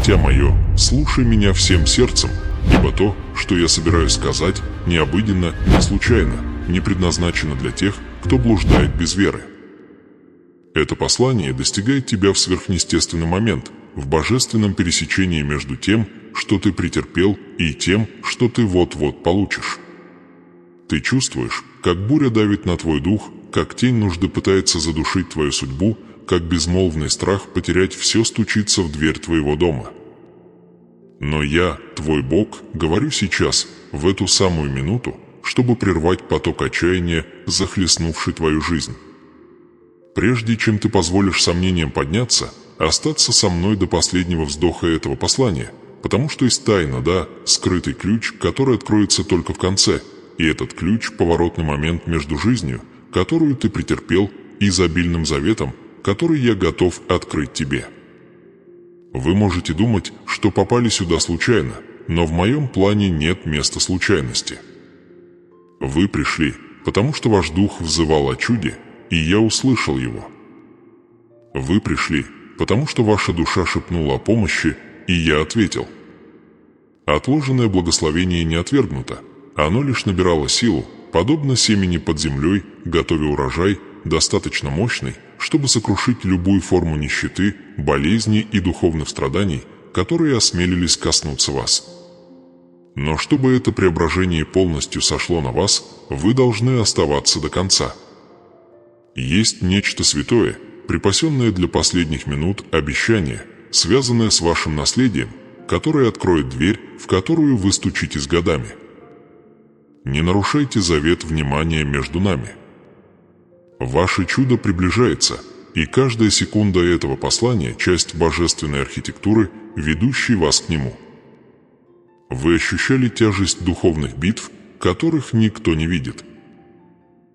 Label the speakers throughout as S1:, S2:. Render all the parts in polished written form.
S1: Дитя мое, слушай меня всем сердцем, ибо то, что я собираюсь сказать, не обыденно, не случайно, не предназначено для тех, кто блуждает без веры. Это послание достигает тебя в сверхъестественный момент, в божественном пересечении между тем, что ты претерпел, и тем, что ты вот-вот получишь. Ты чувствуешь, как буря давит на твой дух, как тень нужды пытается задушить твою судьбу, как безмолвный страх потерять все стучится в дверь твоего дома. Но я, твой Бог, говорю сейчас, в эту самую минуту, чтобы прервать поток отчаяния, захлестнувший твою жизнь. Прежде чем ты позволишь сомнениям подняться, остаться со мной до последнего вздоха этого послания, потому что есть тайна, да, скрытый ключ, который откроется только в конце, и этот ключ – поворотный момент между жизнью, которую ты претерпел, и изобильным заветом, который я готов открыть тебе. Вы можете думать, что попали сюда случайно, но в моем плане нет места случайности. Вы пришли, потому что ваш дух взывал о чуде, и я услышал его. Вы пришли, потому что ваша душа шепнула о помощи, и я ответил. Отложенное благословение не отвергнуто, оно лишь набирало силу, подобно семени под землей, готовя урожай, достаточно мощный, чтобы сокрушить любую форму нищеты, болезней и духовных страданий, которые осмелились коснуться вас. Но чтобы это преображение полностью сошло на вас, вы должны оставаться до конца. Есть нечто святое, припасенное для последних минут обещание, связанное с вашим наследием, которое откроет дверь, в которую вы стучитесь годами. Не нарушайте завет внимания между нами. Ваше чудо приближается, и каждая секунда этого послания – часть божественной архитектуры, ведущей вас к нему. Вы ощущали тяжесть духовных битв, которых никто не видит.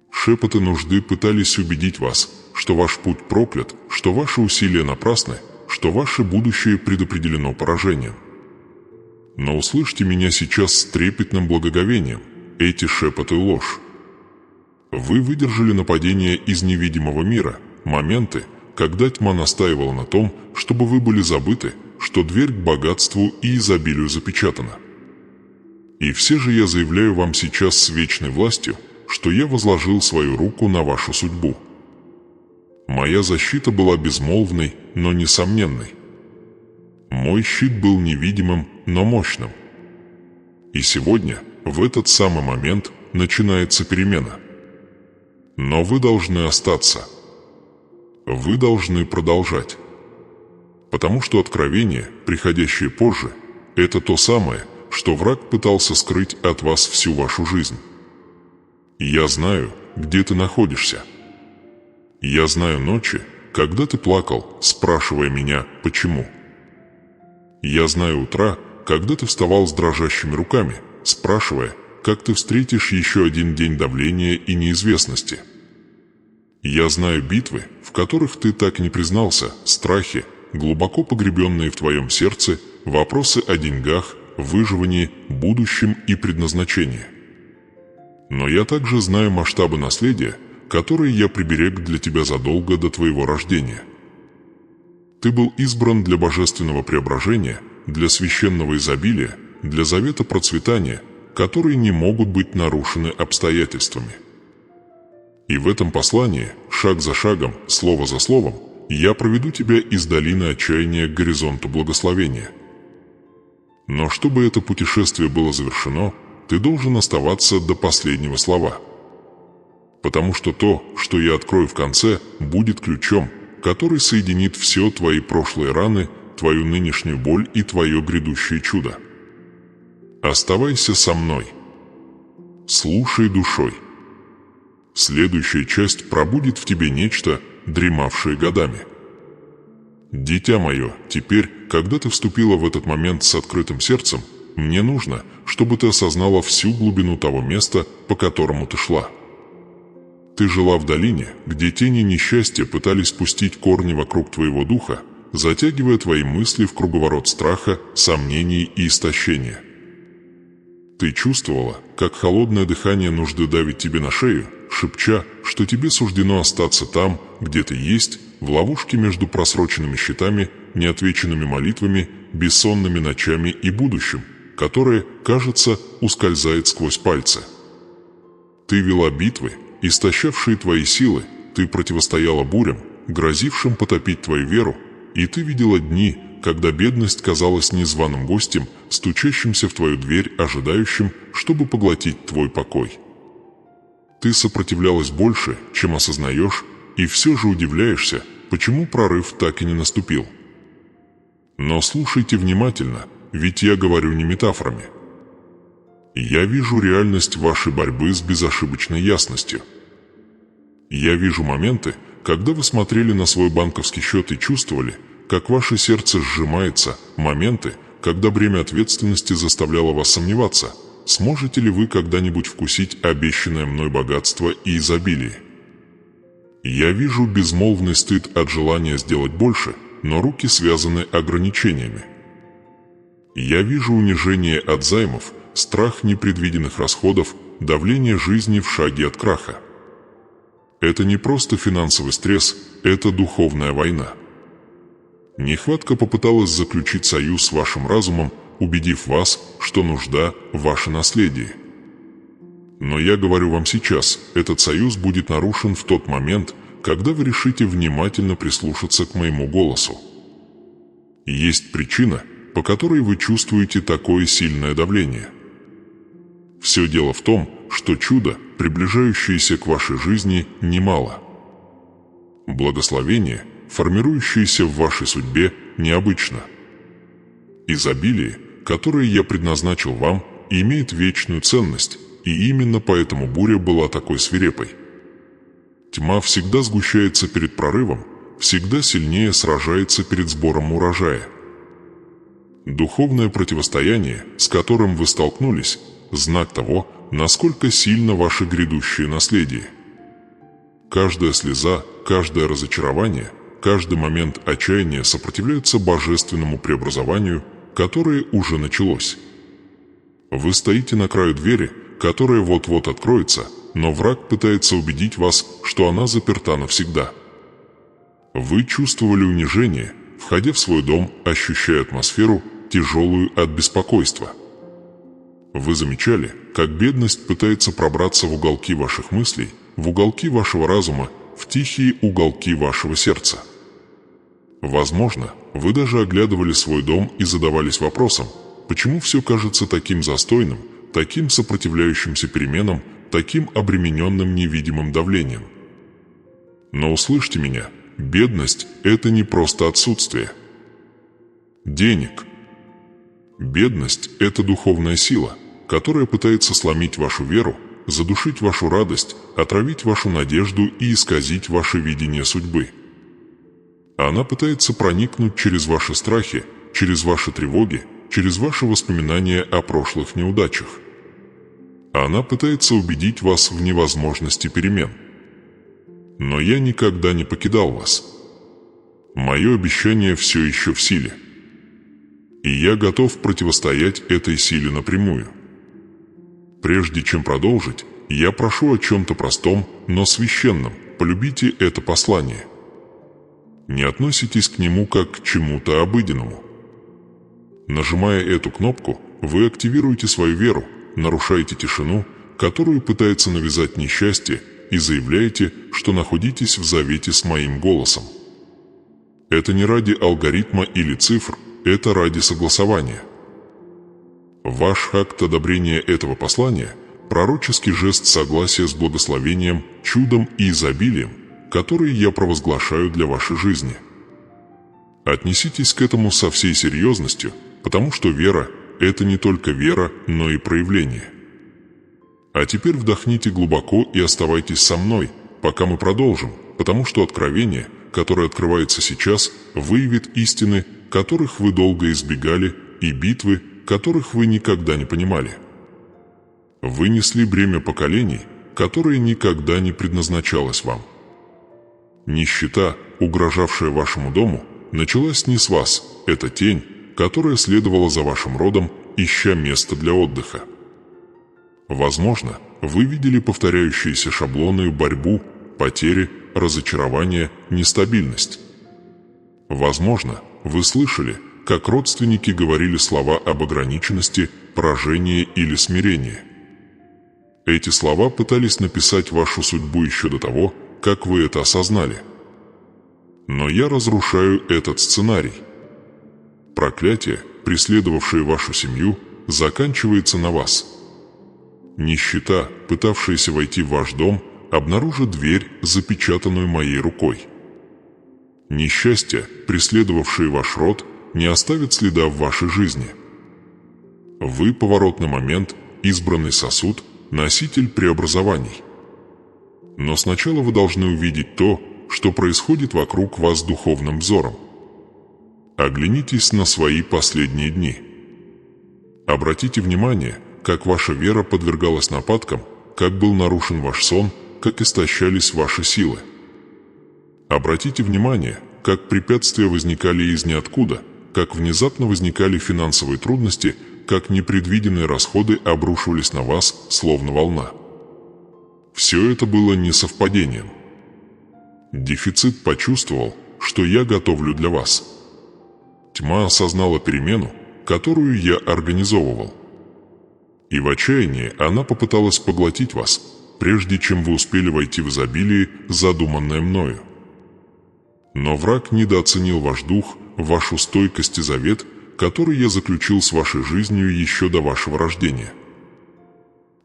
S1: Шепоты нужды пытались убедить вас, что ваш путь проклят, что ваши усилия напрасны, что ваше будущее предопределено поражением. Но услышьте меня сейчас с трепетным благоговением, эти шепоты – ложь. Вы выдержали нападение из невидимого мира, моменты, когда тьма настаивала на том, чтобы вы были забыты, что дверь к богатству и изобилию запечатана. И все же я заявляю вам сейчас с вечной властью, что я возложил свою руку на вашу судьбу. Моя защита была безмолвной, но несомненной. Мой щит был невидимым, но мощным. И сегодня, в этот самый момент, начинается перемена. Но вы должны остаться. Вы должны продолжать. Потому что откровение, приходящее позже, это то самое, что враг пытался скрыть от вас всю вашу жизнь. Я знаю, где ты находишься. Я знаю ночи, когда ты плакал, спрашивая меня, почему. Я знаю утра, когда ты вставал с дрожащими руками, спрашивая, как ты встретишь еще один день давления и неизвестности. Я знаю битвы, в которых ты так и не признался, страхи, глубоко погребенные в твоем сердце, вопросы о деньгах, выживании, будущем и предназначении. Но я также знаю масштабы наследия, которые я приберег для тебя задолго до твоего рождения. Ты был избран для божественного преображения, для священного изобилия, для завета процветания, которые не могут быть нарушены обстоятельствами. И в этом послании, шаг за шагом, слово за словом, я проведу тебя из долины отчаяния к горизонту благословения. Но чтобы это путешествие было завершено, ты должен оставаться до последнего слова. Потому что то, что я открою в конце, будет ключом, который соединит все твои прошлые раны, твою нынешнюю боль и твое грядущее чудо. Оставайся со мной. Слушай душой. Следующая часть пробудит в тебе нечто, дремавшее годами. Дитя мое, теперь, когда ты вступила в этот момент с открытым сердцем, мне нужно, чтобы ты осознала всю глубину того места, по которому ты шла. Ты жила в долине, где тени несчастья пытались пустить корни вокруг твоего духа, затягивая твои мысли в круговорот страха, сомнений и истощения. Ты чувствовала, как холодное дыхание нужды давит тебе на шею, шепча, что тебе суждено остаться там, где ты есть, в ловушке между просроченными счетами, неотвеченными молитвами, бессонными ночами и будущим, которое, кажется, ускользает сквозь пальцы. Ты вела битвы, истощавшие твои силы, ты противостояла бурям, грозившим потопить твою веру, и ты видела дни, когда бедность казалась незваным гостем, стучащимся в твою дверь, ожидающим, чтобы поглотить твой покой. Ты сопротивлялась больше, чем осознаешь, и все же удивляешься, почему прорыв так и не наступил. Но слушайте внимательно, ведь я говорю не метафорами. Я вижу реальность вашей борьбы с безошибочной ясностью. Я вижу моменты, когда вы смотрели на свой банковский счет и чувствовали, как ваше сердце сжимается, моменты, когда бремя ответственности заставляло вас сомневаться, сможете ли вы когда-нибудь вкусить обещанное мной богатство и изобилие. Я вижу безмолвный стыд от желания сделать больше, но руки связаны ограничениями. Я вижу унижение от займов, страх непредвиденных расходов, давление жизни в шаге от краха. Это не просто финансовый стресс, это духовная война. Нехватка попыталась заключить союз с вашим разумом, убедив вас, что нужда – ваше наследие. Но я говорю вам сейчас, этот союз будет нарушен в тот момент, когда вы решите внимательно прислушаться к моему голосу. Есть причина, по которой вы чувствуете такое сильное давление. Все дело в том, что чудо, приближающееся к вашей жизни, немало. Благословение, формирующееся в вашей судьбе, необычно. Изобилие, которое я предназначил вам, имеет вечную ценность, и именно поэтому буря была такой свирепой. Тьма всегда сгущается перед прорывом, всегда сильнее сражается перед сбором урожая. Духовное противостояние, с которым вы столкнулись, знак того, насколько сильно ваше грядущее наследие. Каждая слеза, каждое разочарование, каждый момент отчаяния сопротивляются божественному преобразованию, которое уже началось. Вы стоите на краю двери, которая вот-вот откроется, но враг пытается убедить вас, что она заперта навсегда. Вы чувствовали унижение, входя в свой дом, ощущая атмосферу, тяжелую от беспокойства. Вы замечали, как бедность пытается пробраться в уголки ваших мыслей, в уголки вашего разума, в тихие уголки вашего сердца. Возможно, вы даже оглядывали свой дом и задавались вопросом, почему все кажется таким застойным, таким сопротивляющимся переменам, таким обремененным невидимым давлением. Но услышьте меня, бедность – это не просто отсутствие денег. Бедность – это духовная сила, которая пытается сломить вашу веру, задушить вашу радость, отравить вашу надежду и исказить ваше видение судьбы. Она пытается проникнуть через ваши страхи, через ваши тревоги, через ваши воспоминания о прошлых неудачах. Она пытается убедить вас в невозможности перемен. Но я никогда не покидал вас. Мое обещание все еще в силе. И я готов противостоять этой силе напрямую. Прежде чем продолжить, я прошу о чем-то простом, но священном. Полюбите это послание. Не относитесь к нему как к чему-то обыденному. Нажимая эту кнопку, вы активируете свою веру, нарушаете тишину, которую пытается навязать несчастье, и заявляете, что находитесь в завете с моим голосом. Это не ради алгоритма или цифр, это ради согласования. Ваш акт одобрения этого послания – пророческий жест согласия с благословением, чудом и изобилием, которые я провозглашаю для вашей жизни. Отнеситесь к этому со всей серьезностью, потому что вера – это не только вера, но и проявление. А теперь вдохните глубоко и оставайтесь со мной, пока мы продолжим, потому что откровение, которое открывается сейчас, выявит истины, которых вы долго избегали, и битвы, которых вы никогда не понимали. Вы несли бремя поколений, которое никогда не предназначалось вам. Нищета, угрожавшая вашему дому, началась не с вас, это тень, которая следовала за вашим родом, ища место для отдыха. Возможно, вы видели повторяющиеся шаблоны, борьбу, потери, разочарование, нестабильность. Возможно, вы слышали, как родственники говорили слова об ограниченности, поражении или смирении. Эти слова пытались написать вашу судьбу еще до того, как вы это осознали. Но я разрушаю этот сценарий. Проклятие, преследовавшее вашу семью, заканчивается на вас. Нищета, пытавшаяся войти в ваш дом, обнаружит дверь, запечатанную моей рукой. Несчастье, преследовавшее ваш род, не оставит следа в вашей жизни. Вы, поворотный момент, избранный сосуд, носитель преобразований. Но сначала вы должны увидеть то, что происходит вокруг вас духовным взором. Оглянитесь на свои последние дни. Обратите внимание, как ваша вера подвергалась нападкам, как был нарушен ваш сон, как истощались ваши силы. Обратите внимание, как препятствия возникали из ниоткуда, как внезапно возникали финансовые трудности, как непредвиденные расходы обрушивались на вас, словно волна. Все это было не совпадением. Дефицит почувствовал, что я готовлю для вас. Тьма осознала перемену, которую я организовывал. И в отчаянии она попыталась поглотить вас, прежде чем вы успели войти в изобилие, задуманное мною. Но враг недооценил ваш дух, вашу стойкость и завет, который я заключил с вашей жизнью еще до вашего рождения.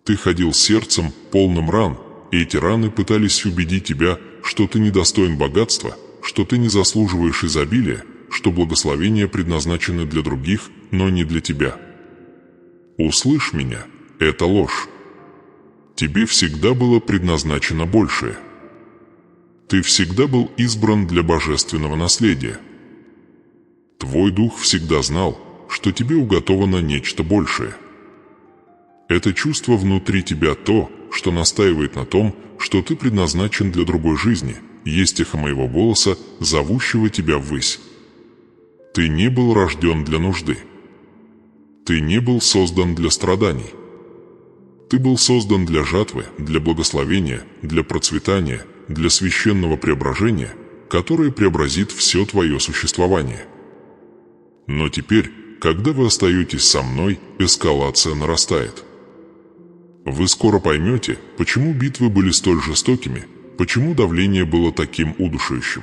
S1: Ты ходил с сердцем, полным ран, и эти раны пытались убедить тебя, что ты недостоин богатства, что ты не заслуживаешь изобилия, что благословения предназначены для других, но не для тебя. Услышь меня, это ложь. Тебе всегда было предназначено большее. Ты всегда был избран для божественного наследия. Твой дух всегда знал, что тебе уготовано нечто большее. Это чувство внутри тебя то, что настаивает на том, что ты предназначен для другой жизни, есть эхо моего голоса, зовущего тебя ввысь. Ты не был рожден для нужды. Ты не был создан для страданий. Ты был создан для жатвы, для благословения, для процветания, для священного преображения, которое преобразит все твое существование. Но теперь, когда вы остаетесь со мной, эскалация нарастает. Вы скоро поймете, почему битвы были столь жестокими, почему давление было таким удушающим.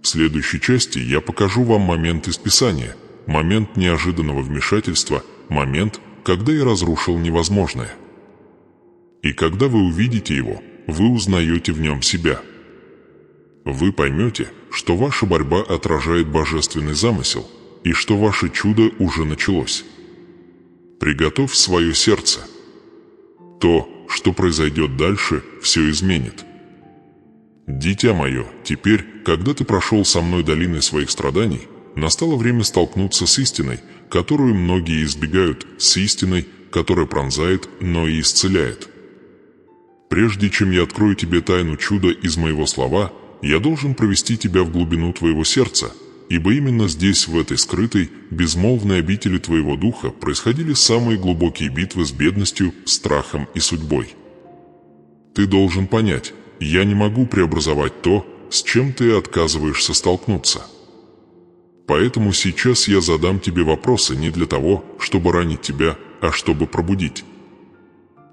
S1: В следующей части я покажу вам момент из Писания, момент неожиданного вмешательства, момент, когда я разрушил невозможное. И когда вы увидите его, вы узнаете в нем себя. Вы поймете, что ваша борьба отражает божественный замысел, и что ваше чудо уже началось. Приготовь свое сердце. То, что произойдет дальше, все изменит. Дитя мое, теперь, когда ты прошел со мной долиной своих страданий, настало время столкнуться с истиной, которую многие избегают, с истиной, которая пронзает, но и исцеляет. Прежде чем я открою тебе тайну чуда из моего слова, я должен провести тебя в глубину твоего сердца, ибо именно здесь, в этой скрытой, безмолвной обители твоего духа, происходили самые глубокие битвы с бедностью, страхом и судьбой. Ты должен понять, я не могу преобразовать то, с чем ты отказываешься столкнуться. Поэтому сейчас я задам тебе вопросы не для того, чтобы ранить тебя, а чтобы пробудить.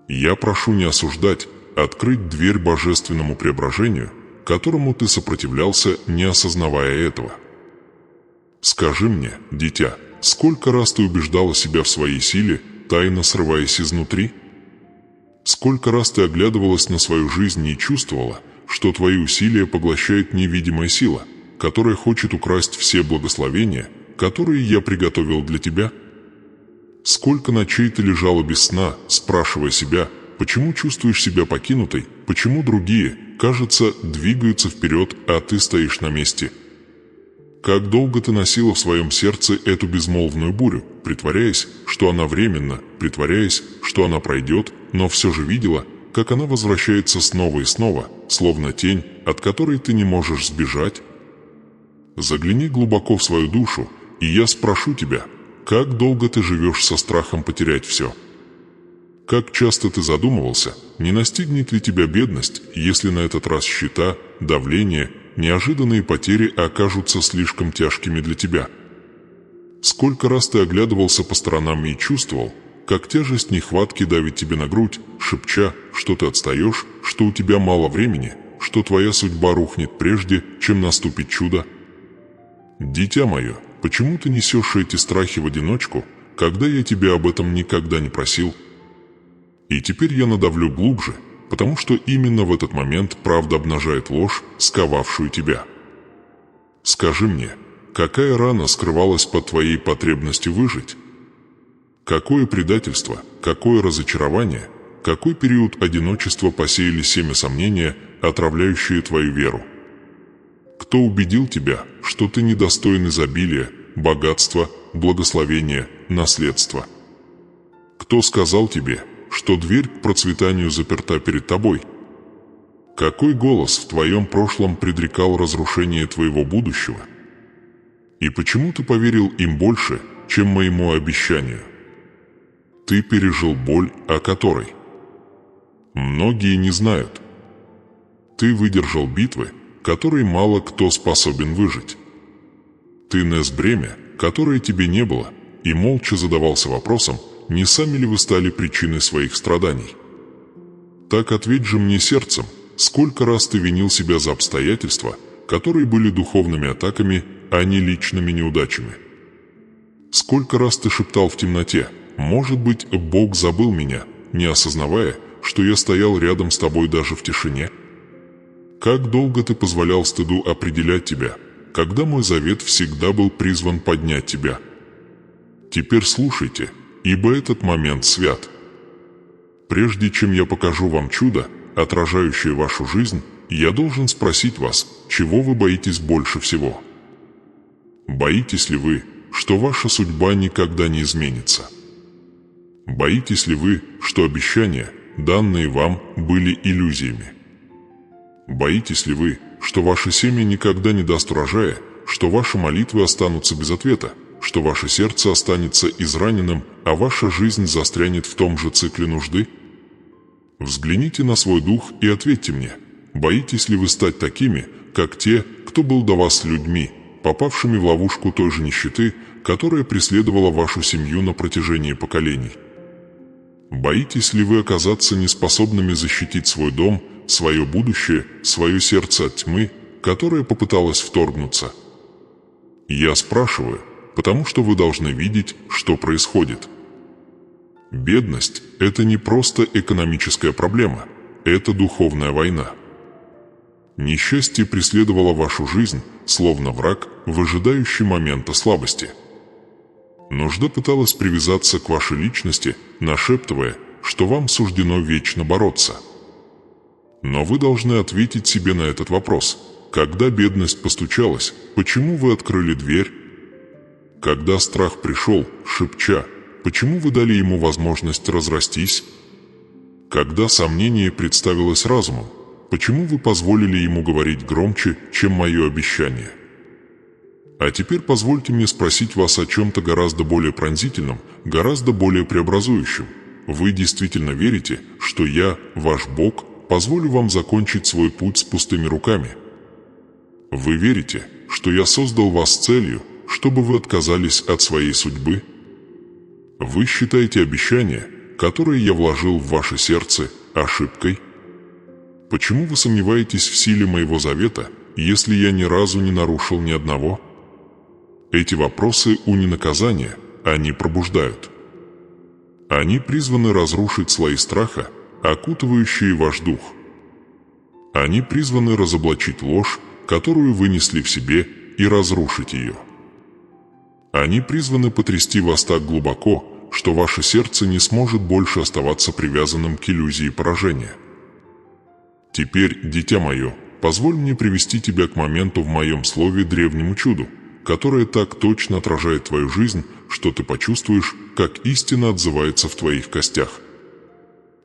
S1: Я прошу не осуждать, открыть дверь божественному преображению, которому ты сопротивлялся, не осознавая этого. Скажи мне, дитя, сколько раз ты убеждала себя в своей силе, тайно срываясь изнутри? Сколько раз ты оглядывалась на свою жизнь и чувствовала, что твои усилия поглощает невидимая сила, которая хочет украсть все благословения, которые я приготовил для тебя? Сколько ночей ты лежала без сна, спрашивая себя, почему чувствуешь себя покинутой, почему другие, кажется, двигаются вперед, а ты стоишь на месте? Как долго ты носила в своем сердце эту безмолвную бурю, притворяясь, что она временна, притворяясь, что она пройдет, но все же видела, как она возвращается снова и снова, словно тень, от которой ты не можешь сбежать? Загляни глубоко в свою душу, и я спрошу тебя, как долго ты живешь со страхом потерять все? Как часто ты задумывался, не настигнет ли тебя бедность, если на этот раз счета, давление неожиданные потери окажутся слишком тяжкими для тебя. Сколько раз ты оглядывался по сторонам и чувствовал, как тяжесть нехватки давит тебе на грудь, шепча, что ты отстаешь, что у тебя мало времени, что твоя судьба рухнет прежде, чем наступит чудо? Дитя мое, почему ты несешь эти страхи в одиночку, когда я тебя об этом никогда не просил? И теперь я надавлю глубже, потому что именно в этот момент правда обнажает ложь, сковавшую тебя. Скажи мне, какая рана скрывалась под твоей потребностью выжить? Какое предательство, какое разочарование, какой период одиночества посеяли семя сомнения, отравляющие твою веру? Кто убедил тебя, что ты недостоин изобилия, богатства, благословения, наследства? Кто сказал тебе, что дверь к процветанию заперта перед тобой? Какой голос в твоем прошлом предрекал разрушение твоего будущего? И почему ты поверил им больше, чем моему обещанию? Ты пережил боль, о которой многие не знают. Ты выдержал битвы, которые мало кто способен выжить. Ты нес бремя, которое тебе не было, и молча задавался вопросом, не сами ли вы стали причиной своих страданий. Так ответь же мне сердцем, сколько раз ты винил себя за обстоятельства, которые были духовными атаками, а не личными неудачами. Сколько раз ты шептал в темноте: «Может быть, Бог забыл меня», не осознавая, что я стоял рядом с тобой даже в тишине? Как долго ты позволял стыду определять тебя, когда мой завет всегда был призван поднять тебя? Теперь слушайте, ибо этот момент свят. Прежде чем я покажу вам чудо, отражающее вашу жизнь, я должен спросить вас, чего вы боитесь больше всего? Боитесь ли вы, что ваша судьба никогда не изменится? Боитесь ли вы, что обещания, данные вам, были иллюзиями? Боитесь ли вы, что ваше семя никогда не даст урожая, что ваши молитвы останутся без ответа, что ваше сердце останется израненным, а ваша жизнь застрянет в том же цикле нужды? Взгляните на свой дух и ответьте мне, боитесь ли вы стать такими, как те, кто был до вас людьми, попавшими в ловушку той же нищеты, которая преследовала вашу семью на протяжении поколений? Боитесь ли вы оказаться неспособными защитить свой дом, свое будущее, свое сердце от тьмы, которая попыталась вторгнуться? Я спрашиваю, потому что вы должны видеть, что происходит. Бедность – это не просто экономическая проблема, это духовная война. Несчастье преследовало вашу жизнь, словно враг, выжидающий момента слабости. Нужда пыталась привязаться к вашей личности, нашептывая, что вам суждено вечно бороться. Но вы должны ответить себе на этот вопрос. Когда бедность постучалась, почему вы открыли дверь? Когда страх пришел, шепча, почему вы дали ему возможность разрастись? Когда сомнение представилось разумом, почему вы позволили ему говорить громче, чем мое обещание? А теперь позвольте мне спросить вас о чем-то гораздо более пронзительном, гораздо более преобразующем. Вы действительно верите, что я, ваш Бог, позволю вам закончить свой путь с пустыми руками? Вы верите, что я создал вас с целью, чтобы вы отказались от своей судьбы? Вы считаете обещание, которое я вложил в ваше сердце, ошибкой? Почему вы сомневаетесь в силе моего завета, если я ни разу не нарушил ни одного? Эти вопросы не наказания, они пробуждают. Они призваны разрушить слои страха, окутывающие ваш дух. Они призваны разоблачить ложь, которую вы несли в себе, и разрушить ее. Они призваны потрясти вас так глубоко, что ваше сердце не сможет больше оставаться привязанным к иллюзии поражения. Теперь, дитя мое, позволь мне привести тебя к моменту в моем слове древнему чуду, которое так точно отражает твою жизнь, что ты почувствуешь, как истина отзывается в твоих костях.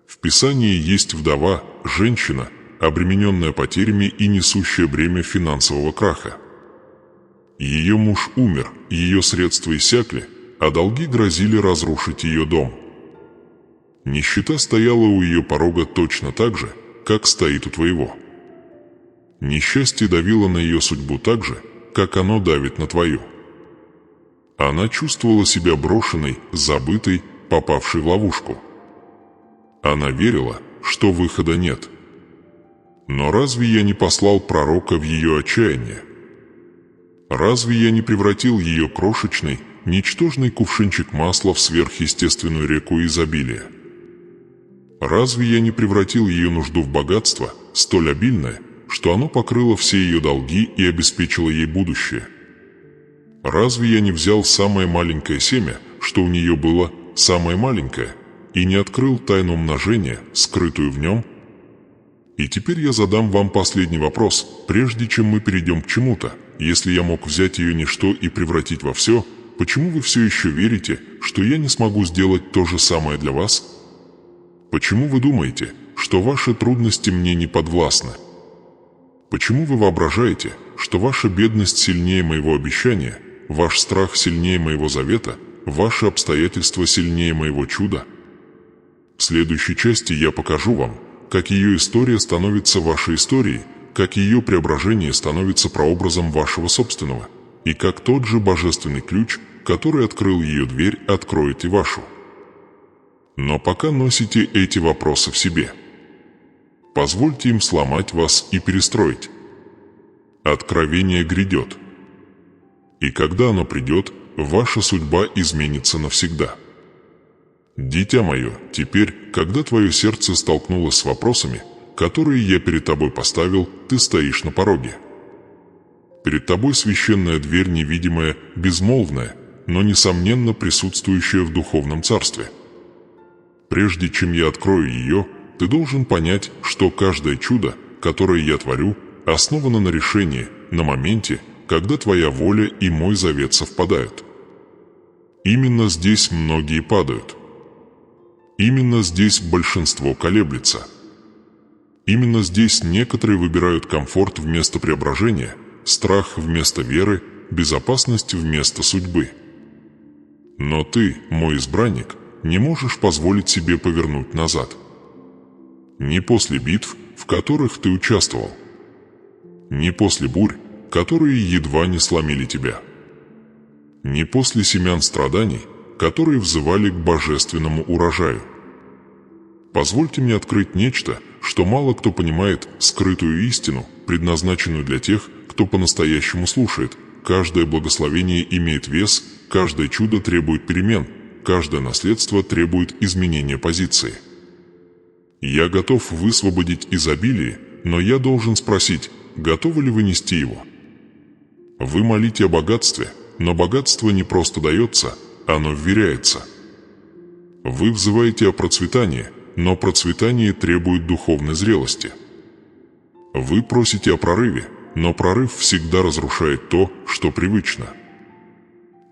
S1: В Писании есть вдова, женщина, обремененная потерями и несущая бремя финансового краха. Ее муж умер, ее средства иссякли, а долги грозили разрушить ее дом. Нищета стояла у ее порога точно так же, как стоит у твоего. Несчастье давило на ее судьбу так же, как оно давит на твою. Она чувствовала себя брошенной, забытой, попавшей в ловушку. Она верила, что выхода нет. Но разве я не послал пророка в ее отчаяние? Разве я не превратил ее крошечный, ничтожный кувшинчик масла в сверхъестественную реку изобилия? Разве я не превратил ее нужду в богатство, столь обильное, что оно покрыло все ее долги и обеспечило ей будущее? Разве я не взял самое маленькое семя, что у нее было, самое маленькое, и не открыл тайну умножения, скрытую в нем? И теперь я задам вам последний вопрос, прежде чем мы перейдем к чему-то. Если я мог взять ее ничто и превратить во все, почему вы все еще верите, что я не смогу сделать то же самое для вас? Почему вы думаете, что ваши трудности мне не подвластны? Почему вы воображаете, что ваша бедность сильнее моего обещания, ваш страх сильнее моего завета, ваши обстоятельства сильнее моего чуда? В следующей части я покажу вам, как ее история становится вашей историей, как ее преображение становится прообразом вашего собственного, и как тот же божественный ключ, который открыл ее дверь, откроет и вашу. Но пока носите эти вопросы в себе. Позвольте им сломать вас и перестроить. Откровение грядет. И когда оно придет, ваша судьба изменится навсегда. Дитя мое, теперь, когда твое сердце столкнулось с вопросами, которые я перед тобой поставил, ты стоишь на пороге. Перед тобой священная дверь невидимая, безмолвная, но несомненно присутствующая в духовном царстве. Прежде чем я открою ее, ты должен понять, что каждое чудо, которое я творю, основано на решении, на моменте, когда твоя воля и мой завет совпадают. Именно здесь многие падают. Именно здесь большинство колеблется. Именно здесь некоторые выбирают комфорт вместо преображения, страх вместо веры, безопасность вместо судьбы. Но ты, мой избранник, не можешь позволить себе повернуть назад. Не после битв, в которых ты участвовал. Не после бурь, которые едва не сломили тебя. Не после семян страданий, которые взывали к божественному урожаю. Позвольте мне открыть нечто, что мало кто понимает, скрытую истину, предназначенную для тех, кто по-настоящему слушает. Каждое благословение имеет вес, каждое чудо требует перемен, каждое наследство требует изменения позиции. Я готов высвободить изобилие, но я должен спросить, готовы ли вы нести его? Вы молите о богатстве, но богатство не просто дается, оно вверяется. Вы взываете о процветании, но процветание требует духовной зрелости. Вы просите о прорыве, но прорыв всегда разрушает то, что привычно.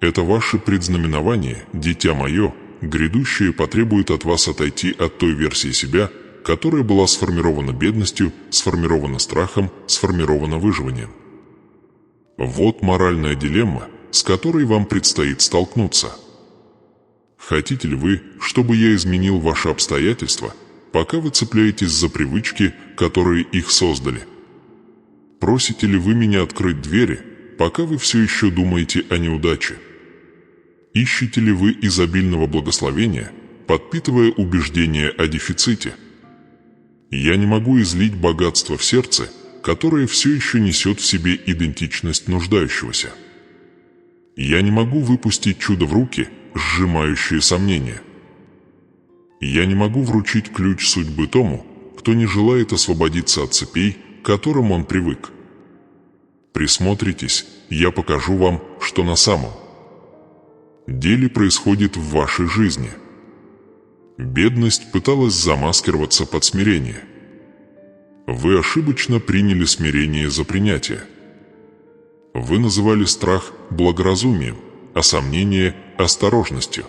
S1: Это ваше предзнаменование, дитя мое, грядущее потребует от вас отойти от той версии себя, которая была сформирована бедностью, сформирована страхом, сформирована выживанием. Вот моральная дилемма, с которой вам предстоит столкнуться. Хотите ли вы, чтобы я изменил ваши обстоятельства, пока вы цепляетесь за привычки, которые их создали? Просите ли вы меня открыть двери, пока вы все еще думаете о неудаче? Ищете ли вы изобильного благословения, подпитывая убеждение о дефиците? Я не могу излить богатство в сердце, которое все еще несет в себе идентичность нуждающегося. Я не могу выпустить чудо в руки, сжимающие сомнения. Я не могу вручить ключ судьбы тому, кто не желает освободиться от цепей, к которым он привык. Присмотритесь, я покажу вам, что на самом деле происходит в вашей жизни. Бедность пыталась замаскироваться под смирение. Вы ошибочно приняли смирение за принятие. Вы называли страх благоразумием, а сомнение – осторожностью.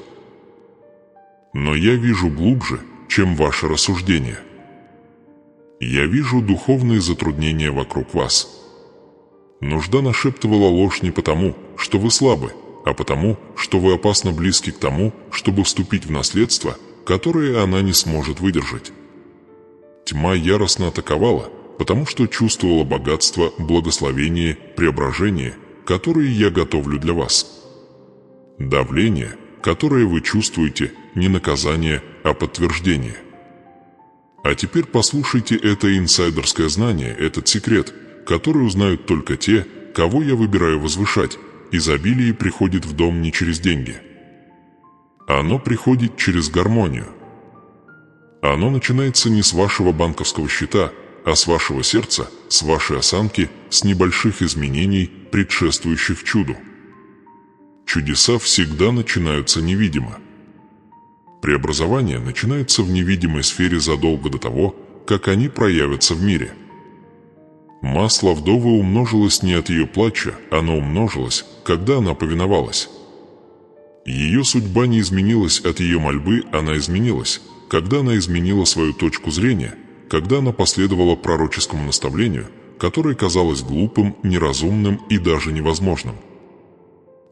S1: Но я вижу глубже, чем ваше рассуждение. Я вижу духовные затруднения вокруг вас. Нужда нашептывала ложь не потому, что вы слабы, а потому, что вы опасно близки к тому, чтобы вступить в наследство, которое она не сможет выдержать. Тьма яростно атаковала, потому что чувствовала богатство, благословение, преображение, которые я готовлю для вас. Давление, которое вы чувствуете, не наказание, а подтверждение. А теперь послушайте это инсайдерское знание, этот секрет, который узнают только те, кого я выбираю возвышать. Изобилие приходит в дом не через деньги. Оно приходит через гармонию. Оно начинается не с вашего банковского счета, а с вашего сердца, с вашей осанки, с небольших изменений, предшествующих чуду. Чудеса всегда начинаются невидимо. Преобразования начинаются в невидимой сфере задолго до того, как они проявятся в мире. Масло вдовы умножилось не от ее плача, оно умножилось, когда она повиновалась. Ее судьба не изменилась от ее мольбы, она изменилась, когда она изменила свою точку зрения, когда она последовала пророческому наставлению, которое казалось глупым, неразумным и даже невозможным.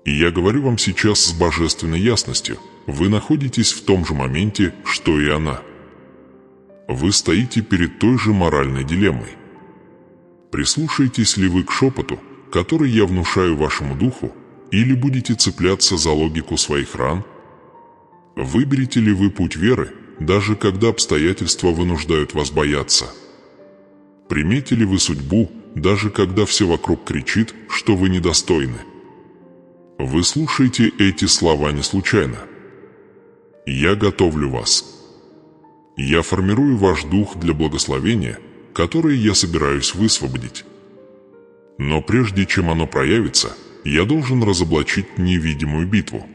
S1: И я говорю вам сейчас с божественной ясностью, вы находитесь в том же моменте, что и она. Вы стоите перед той же моральной дилеммой. Прислушаетесь ли вы к шепоту, который я внушаю вашему духу, или будете цепляться за логику своих ран? Выберете ли вы путь веры, даже когда обстоятельства вынуждают вас бояться? Примете ли вы судьбу, даже когда все вокруг кричит, что вы недостойны? Вы слушаете эти слова не случайно. Я готовлю вас. Я формирую ваш дух для благословения, которое я собираюсь высвободить. Но прежде чем оно проявится, я должен разоблачить невидимую битву.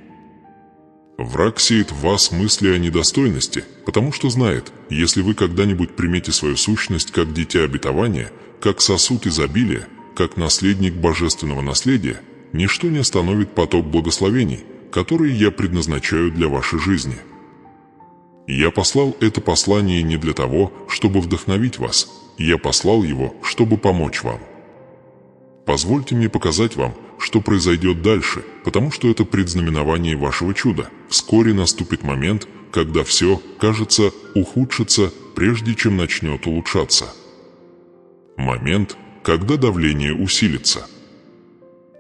S1: Враг сеет в вас мысли о недостойности, потому что знает, если вы когда-нибудь примете свою сущность как дитя обетования, как сосуд изобилия, как наследник божественного наследия, ничто не остановит поток благословений, которые я предназначаю для вашей жизни. Я послал это послание не для того, чтобы вдохновить вас, я послал его, чтобы помочь вам. Позвольте мне показать вам, что произойдет дальше, потому что это предзнаменование вашего чуда. Вскоре наступит момент, когда все, кажется, ухудшится, прежде чем начнет улучшаться. Момент, когда давление усилится.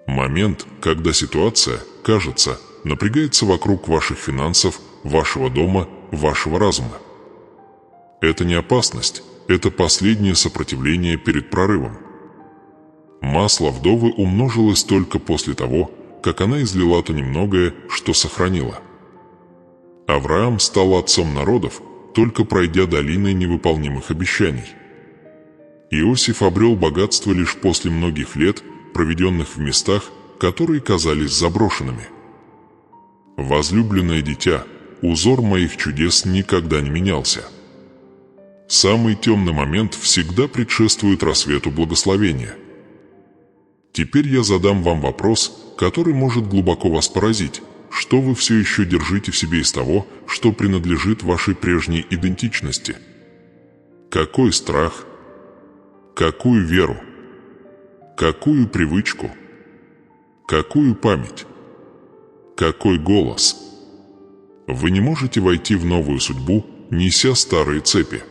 S1: Момент, когда ситуация, кажется, напрягается вокруг ваших финансов, вашего дома, вашего разума. Это не опасность, это последнее сопротивление перед прорывом. Масло вдовы умножилось только после того, как она излила то немногое, что сохранила. Авраам стал отцом народов, только пройдя долиной невыполнимых обещаний. Иосиф обрел богатство лишь после многих лет, проведенных в местах, которые казались заброшенными. Возлюбленное дитя, узор моих чудес никогда не менялся. Самый темный момент всегда предшествует рассвету благословения. Теперь я задам вам вопрос, который может глубоко вас поразить. Что вы все еще держите в себе из того, что принадлежит вашей прежней идентичности? Какой страх? Какую веру? Какую привычку? Какую память? Какой голос? Вы не можете войти в новую судьбу, неся старые цепи.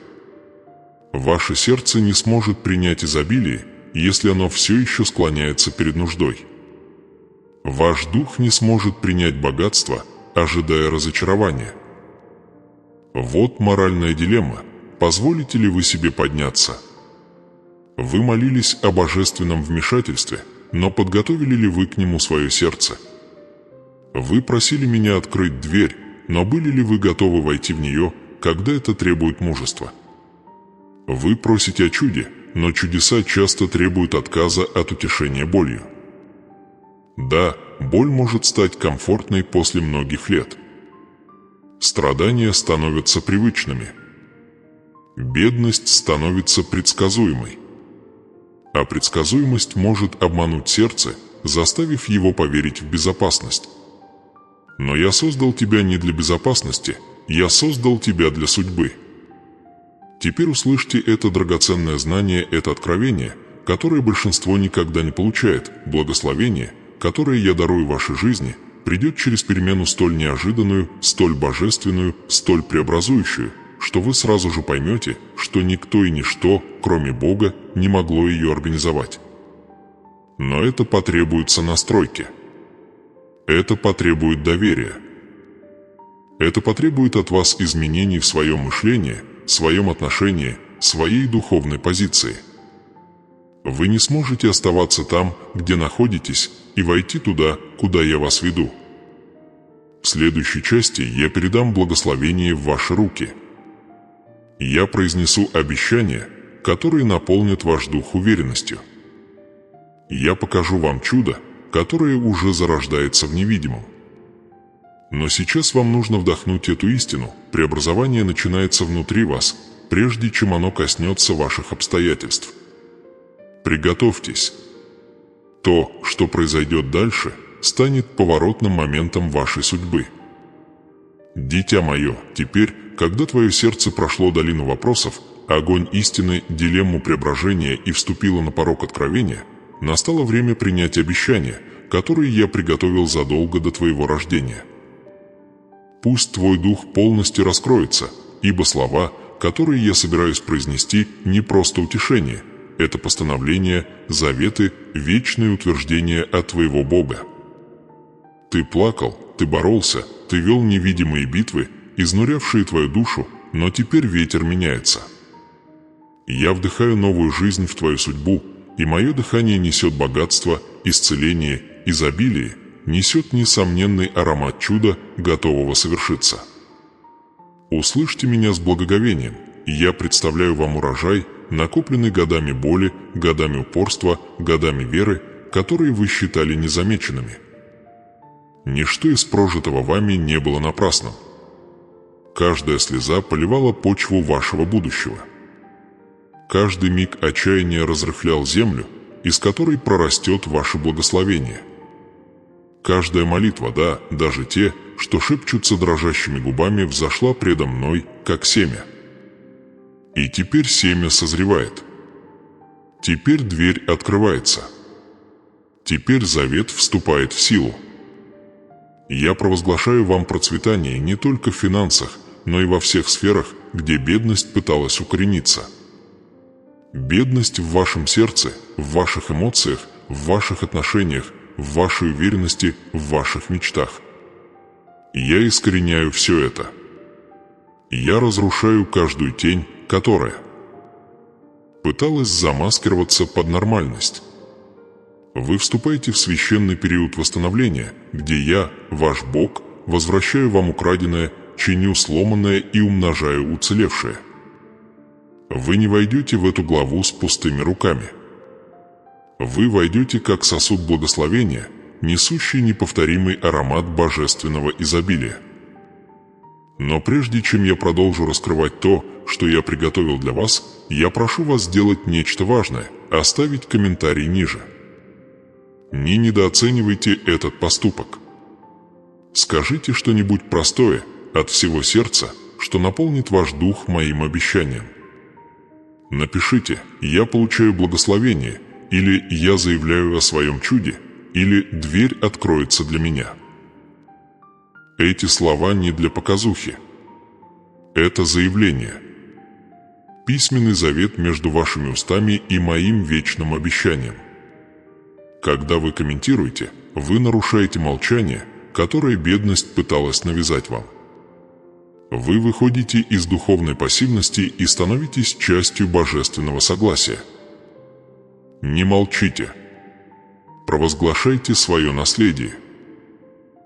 S1: Ваше сердце не сможет принять изобилие, если оно все еще склоняется перед нуждой. Ваш дух не сможет принять богатство, ожидая разочарования. Вот моральная дилемма. Позволите ли вы себе подняться? Вы молились о божественном вмешательстве, но подготовили ли вы к нему свое сердце? Вы просили меня открыть дверь, но были ли вы готовы войти в нее, когда это требует мужества? Вы просите о чуде, но чудеса часто требуют отказа от утешения болью. Да, боль может стать комфортной после многих лет. Страдания становятся привычными. Бедность становится предсказуемой. А предсказуемость может обмануть сердце, заставив его поверить в безопасность. Но я создал тебя не для безопасности, я создал тебя для судьбы. Теперь услышьте это драгоценное знание, это откровение, которое большинство никогда не получает. Благословение, которое я дарую вашей жизни, придет через перемену столь неожиданную, столь божественную, столь преобразующую, что вы сразу же поймете, что никто и ничто, кроме Бога, не могло ее организовать. Но это потребуется настройки. Это потребует доверия. Это потребует от вас изменений в своем мышлении, своем отношении, своей духовной позиции. Вы не сможете оставаться там, где находитесь, и войти туда, куда я вас веду. В следующей части я передам благословение в ваши руки. Я произнесу обещания, которые наполнят ваш дух уверенностью. Я покажу вам чудо, которое уже зарождается в невидимом. Но сейчас вам нужно вдохнуть эту истину. Преобразование начинается внутри вас, прежде чем оно коснется ваших обстоятельств. Приготовьтесь. То, что произойдет дальше, станет поворотным моментом вашей судьбы. Дитя мое, теперь, когда твое сердце прошло долину вопросов, огонь истины, дилемму преображения и вступило на порог откровения, настало время принять обещания, которые я приготовил задолго до твоего рождения. Пусть твой дух полностью раскроется, ибо слова, которые я собираюсь произнести, не просто утешение, это постановления, заветы, вечные утверждения от твоего Бога. Ты плакал, ты боролся, ты вел невидимые битвы, изнурявшие твою душу, но теперь ветер меняется. Я вдыхаю новую жизнь в твою судьбу, и мое дыхание несет богатство, исцеление, изобилие, несет несомненный аромат чуда, готового совершиться. Услышьте меня с благоговением, и я представляю вам урожай, накопленный годами боли, годами упорства, годами веры, которые вы считали незамеченными. Ничто из прожитого вами не было напрасным. Каждая слеза поливала почву вашего будущего. Каждый миг отчаяния разрыхлял землю, из которой прорастет ваше благословение. Каждая молитва, да, даже те, что шепчутся дрожащими губами, взошла предо мной, как семя. И теперь семя созревает. Теперь дверь открывается. Теперь завет вступает в силу. Я провозглашаю вам процветание не только в финансах, но и во всех сферах, где бедность пыталась укорениться. Бедность в вашем сердце, в ваших эмоциях, в ваших отношениях, в вашей уверенности, в ваших мечтах. Я искореняю все это. Я разрушаю каждую тень, которая пыталась замаскироваться под нормальность. Вы вступаете в священный период восстановления, где я, ваш Бог, возвращаю вам украденное, чиню сломанное и умножаю уцелевшее. Вы не войдете в эту главу с пустыми руками. Вы войдете как сосуд благословения, несущий неповторимый аромат божественного изобилия. Но прежде чем я продолжу раскрывать то, что я приготовил для вас, я прошу вас сделать нечто важное, оставить комментарий ниже. Не недооценивайте этот поступок. Скажите что-нибудь простое, от всего сердца, что наполнит ваш дух моим обещанием. Напишите «Я получаю благословение» или «Я заявляю о своем чуде» или «Дверь откроется для меня». Эти слова не для показухи. Это заявление. Письменный завет между вашими устами и моим вечным обещанием. Когда вы комментируете, вы нарушаете молчание, которое бедность пыталась навязать вам. Вы выходите из духовной пассивности и становитесь частью божественного согласия. Не молчите. Провозглашайте свое наследие.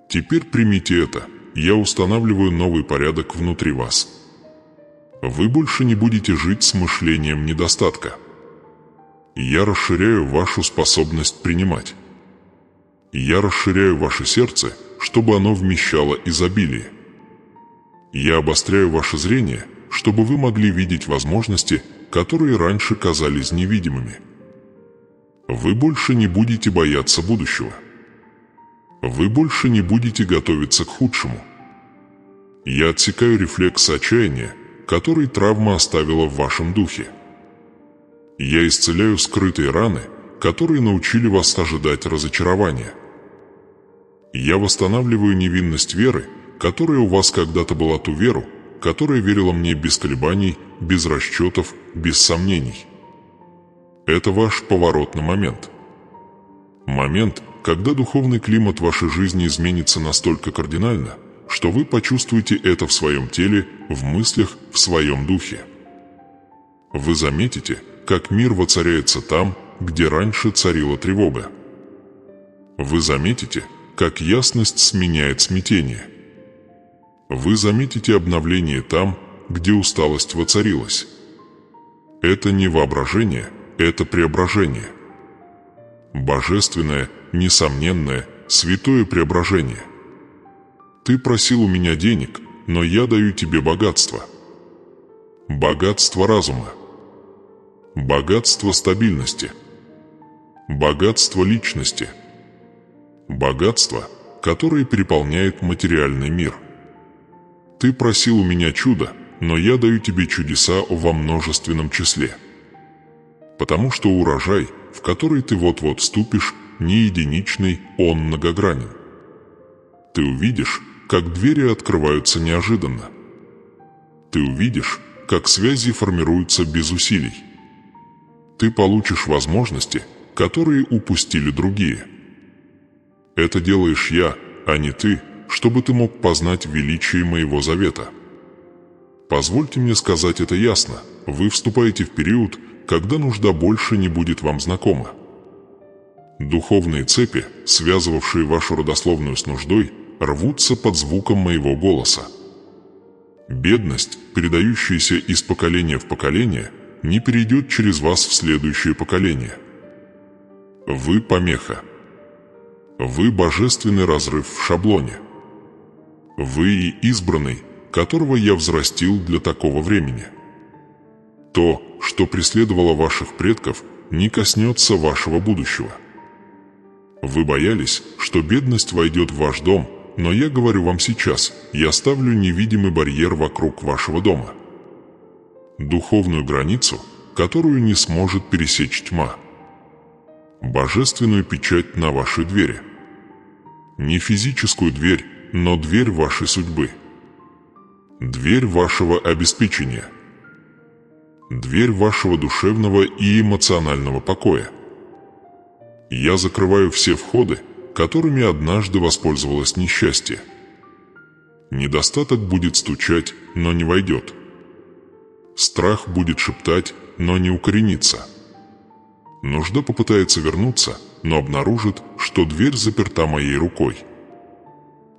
S1: Теперь примите это. Я устанавливаю новый порядок внутри вас. Вы больше не будете жить с мышлением недостатка. Я расширяю вашу способность принимать. Я расширяю ваше сердце, чтобы оно вмещало изобилие. Я обостряю ваше зрение, чтобы вы могли видеть возможности, которые раньше казались невидимыми. Вы больше не будете бояться будущего. Вы больше не будете готовиться к худшему. Я отсекаю рефлекс отчаяния, который травма оставила в вашем духе. Я исцеляю скрытые раны, которые научили вас ожидать разочарования. Я восстанавливаю невинность веры, которая у вас когда-то была, ту веру, которая верила мне без колебаний, без расчетов, без сомнений. Это ваш поворотный момент. Момент, когда духовный климат вашей жизни изменится настолько кардинально, что вы почувствуете это в своем теле, в мыслях, в своем духе. Вы заметите, как мир воцаряется там, где раньше царила тревога. Вы заметите, как ясность сменяет смятение. Вы заметите обновление там, где усталость воцарилась. Это не воображение, это преображение. Божественное, несомненное, святое преображение. Ты просил у меня денег, но я даю тебе богатство. Богатство разума. Богатство стабильности. Богатство личности. Богатство, которое переполняет материальный мир. Ты просил у меня чуда, но я даю тебе чудеса во множественном числе. Потому что урожай, в который ты вот-вот вступишь, не единичный, он многогранен. Ты увидишь, как двери открываются неожиданно. Ты увидишь, как связи формируются без усилий. Ты получишь возможности, которые упустили другие. Это делаешь я, а не ты, чтобы ты мог познать величие моего завета. Позвольте мне сказать это ясно. Вы вступаете в период, когда нужда больше не будет вам знакома. Духовные цепи, связывавшие вашу родословную с нуждой, рвутся под звуком моего голоса. Бедность, передающаяся из поколения в поколение, не перейдет через вас в следующее поколение. Вы помеха. Вы божественный разрыв в шаблоне. Вы и избранный, которого я взрастил для такого времени. То, что преследовало ваших предков, не коснется вашего будущего. Вы боялись, что бедность войдет в ваш дом, но я говорю вам сейчас, я ставлю невидимый барьер вокруг вашего дома. Духовную границу, которую не сможет пересечь тьма. Божественную печать на вашей двери. Не физическую дверь, но дверь вашей судьбы. Дверь вашего обеспечения. Дверь вашего душевного и эмоционального покоя. Я закрываю все входы, которыми однажды воспользовалось несчастье. Недостаток будет стучать, но не войдет. Страх будет шептать, но не укоренится. Нужда попытается вернуться, но обнаружит, что дверь заперта моей рукой.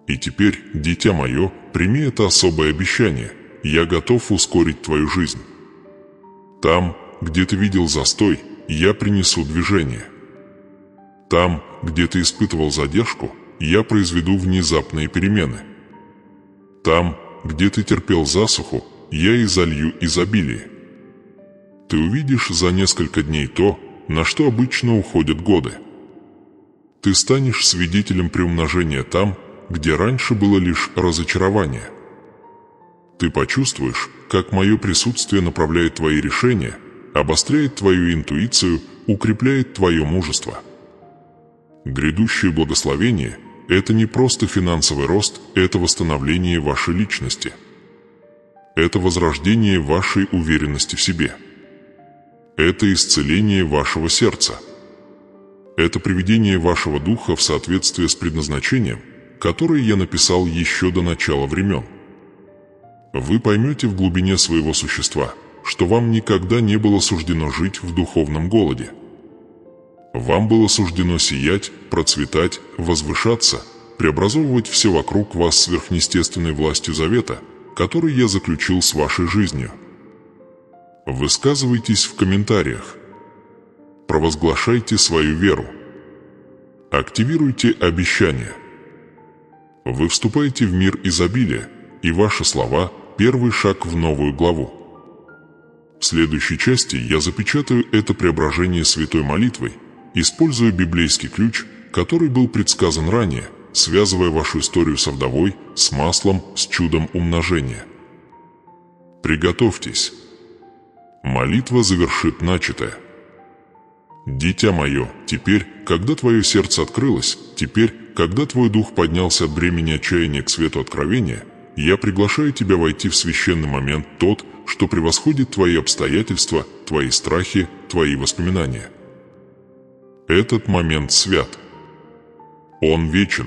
S1: И теперь, дитя мое, прими это особое обещание. Я готов ускорить твою жизнь. Там, где ты видел застой, я принесу движение. Там, где ты испытывал задержку, я произведу внезапные перемены. Там, где ты терпел засуху, я изолью изобилие. Ты увидишь за несколько дней то, на что обычно уходят годы. Ты станешь свидетелем приумножения там, где раньше было лишь разочарование. Ты почувствуешь, как мое присутствие направляет твои решения, обостряет твою интуицию, укрепляет твое мужество. Грядущее благословение – это не просто финансовый рост, это восстановление вашей личности. Это возрождение вашей уверенности в себе. Это исцеление вашего сердца. Это приведение вашего духа в соответствие с предназначением, которое я написал еще до начала времен. Вы поймете в глубине своего существа, что вам никогда не было суждено жить в духовном голоде. Вам было суждено сиять, процветать, возвышаться, преобразовывать все вокруг вас сверхъестественной властью завета, который я заключил с вашей жизнью. Высказывайтесь в комментариях. Провозглашайте свою веру. Активируйте обещания. Вы вступаете в мир изобилия, и ваши слова – первый шаг в новую главу. В следующей части я запечатаю это преображение святой молитвой, используя библейский ключ, который был предсказан ранее, связывая вашу историю со вдовой, с маслом, с чудом умножения. Приготовьтесь. Молитва завершит начатое. Дитя мое, теперь, когда твое сердце открылось, теперь, когда твой дух поднялся от бремени отчаяния к свету откровения, я приглашаю тебя войти в священный момент, тот, что превосходит твои обстоятельства, твои страхи, твои воспоминания. Этот момент свят. Он вечен.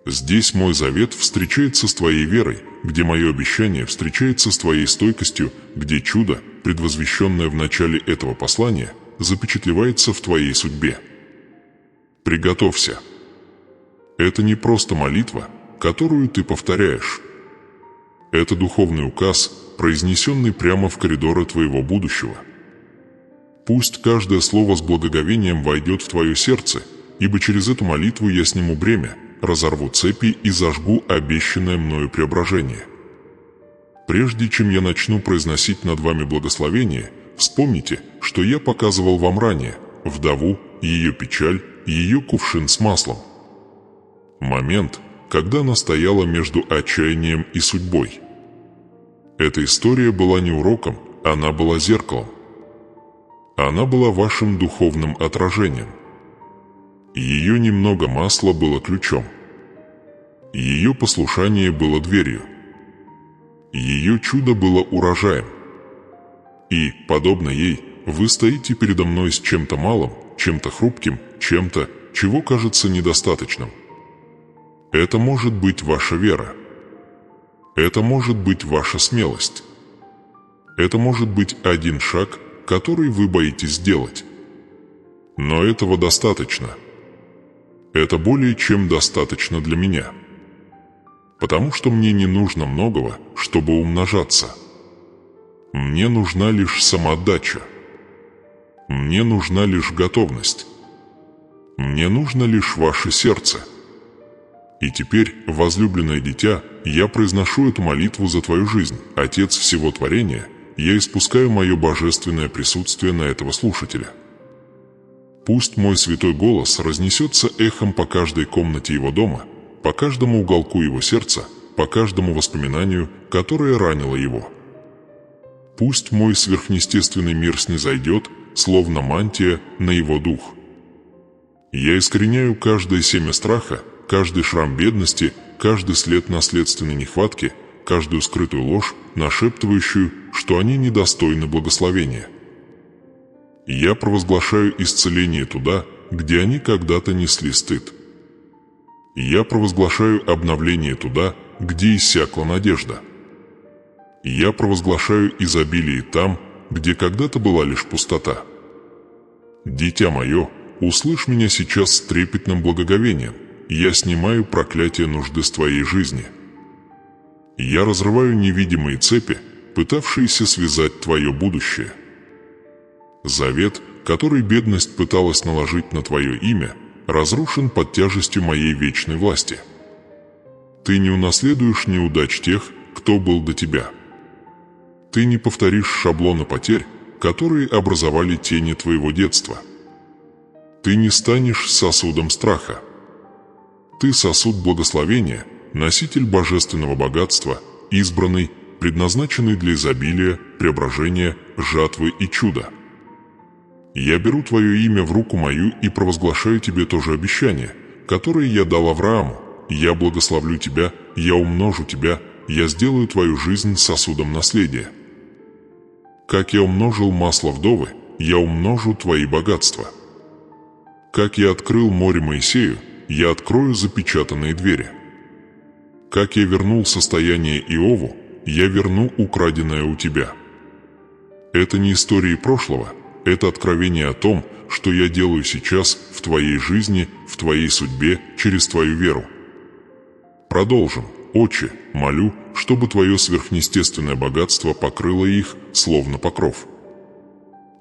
S1: Здесь мой завет встречается с твоей верой, где мое обещание встречается с твоей стойкостью, где чудо, предвозвещенное в начале этого послания, запечатлевается в твоей судьбе. Приготовься. Это не просто молитва, которую ты повторяешь. Это духовный указ, произнесенный прямо в коридоры твоего будущего. Пусть каждое слово с благоговением войдет в твое сердце, ибо через эту молитву я сниму бремя, разорву цепи и зажгу обещанное мною преображение. Прежде чем я начну произносить над вами благословение, вспомните, что я показывал вам ранее: вдову, ее печаль, ее кувшин с маслом. Момент, когда она стояла между отчаянием и судьбой. Эта история была не уроком, она была зеркалом. Она была вашим духовным отражением. Ее немного масла было ключом. Ее послушание было дверью. Ее чудо было урожаем. И, подобно ей, вы стоите передо мной с чем-то малым, чем-то хрупким, чем-то, чего кажется недостаточным. Это может быть ваша вера. Это может быть ваша смелость. Это может быть один шаг, который вы боитесь сделать. Но этого достаточно. Это более чем достаточно для меня. Потому что мне не нужно многого, чтобы умножаться. Мне нужна лишь самоотдача. Мне нужна лишь готовность. Мне нужно лишь ваше сердце. И теперь, возлюбленное дитя, я произношу эту молитву за твою жизнь, Отец всего творения, я испускаю мое божественное присутствие на этого слушателя. Пусть мой святой голос разнесется эхом по каждой комнате его дома, по каждому уголку его сердца, по каждому воспоминанию, которое ранило его. Пусть мой сверхъестественный мир снизойдет, словно мантия, на его дух. Я искореняю каждое семя страха, каждый шрам бедности, каждый след наследственной нехватки, каждую скрытую ложь, нашептывающую, что они недостойны благословения. Я провозглашаю исцеление туда, где они когда-то несли стыд. Я провозглашаю обновление туда, где иссякла надежда. Я провозглашаю изобилие там, где когда-то была лишь пустота. Дитя мое, услышь меня сейчас с трепетным благоговением. Я снимаю проклятие нужды с твоей жизни. Я разрываю невидимые цепи, пытавшиеся связать твое будущее. Завет, который бедность пыталась наложить на твое имя, разрушен под тяжестью моей вечной власти. Ты не унаследуешь неудач тех, кто был до тебя. Ты не повторишь шаблоны потерь, которые образовали тени твоего детства. Ты не станешь сосудом страха. Ты сосуд благословения, носитель божественного богатства, избранный, предназначенный для изобилия, преображения, жатвы и чуда. Я беру твое имя в руку мою и провозглашаю тебе то же обещание, которое я дал Аврааму. Я благословлю тебя, я умножу тебя, я сделаю твою жизнь сосудом наследия. Как я умножил масло вдовы, я умножу твои богатства. Как я открыл море Моисею, я открою запечатанные двери. Как я вернул состояние Иову, я верну украденное у тебя. Это не истории прошлого, это откровение о том, что я делаю сейчас в твоей жизни, в твоей судьбе, через твою веру. Продолжим. Отче, молю, чтобы твое сверхъестественное богатство покрыло их, словно покров.